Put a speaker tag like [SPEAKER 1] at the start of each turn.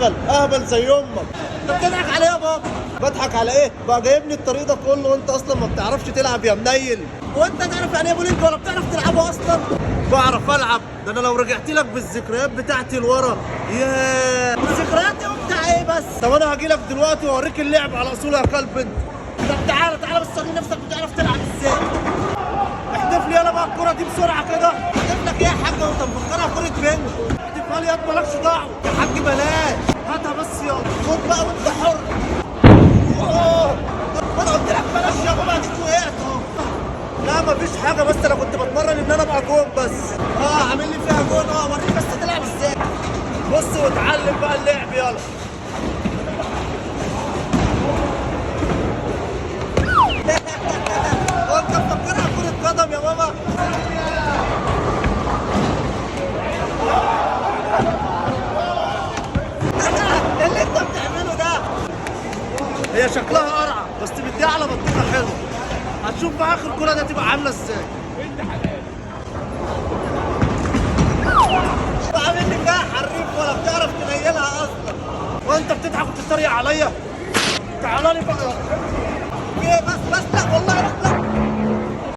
[SPEAKER 1] تشتغل اهبل زي امك. انت بتضحك عليا يا بابا؟ بضحك على ايه؟ بقى جايبني الطريق ده كله وانت اصلا ما بتعرفش تلعب يا منيل. وانت تعرف يعني ايه بولينج ولا بتعرف تلعبه اصلا؟ بعرف العب، ده انا لو رجعت لك بالذكريات بتاعتي لورا ياه. ذكرياتي وبتاع ايه بس؟ طب انا هاجي لك دلوقتي واوريك اللعب على اصول يا كلب انت. طب تعالى تعالى بس وريني نفسك بتعرف تلعب ازاي. احدف لي يلا بقى الكرة دي بسرعة كده. احدف لك ايه يا حاج وانت مفكرها كرة بينج؟ احدفها لي ياض مالكش دعوة يا حاج بلاش. هاتها بس يلا خد بقى وانت حر. اوه انا قلت لك بلاش يا بابا اديك وقعت اهو. لا مفيش حاجة بس انا كنت بتمرن ان انا ابقى جون بس. عامل لي فيها جون وريني بس تلعب ازاي. بص واتعلم بقى اللعب يلا. هو انت مفكرها كرة قدم يا بابا؟ اللي انت بتعمله ده هي شكلها قرعه بس بديها على بطيخه حلوه. هتشوف بقى اخر كوره دي هتبقى عامله ازاي. عامل لي فيها حريف ولا بتعرف تنيلها اصلا. وانت بتضحك وتتريق عليا. تعالى لي بقى. ايه بس لا والله لا.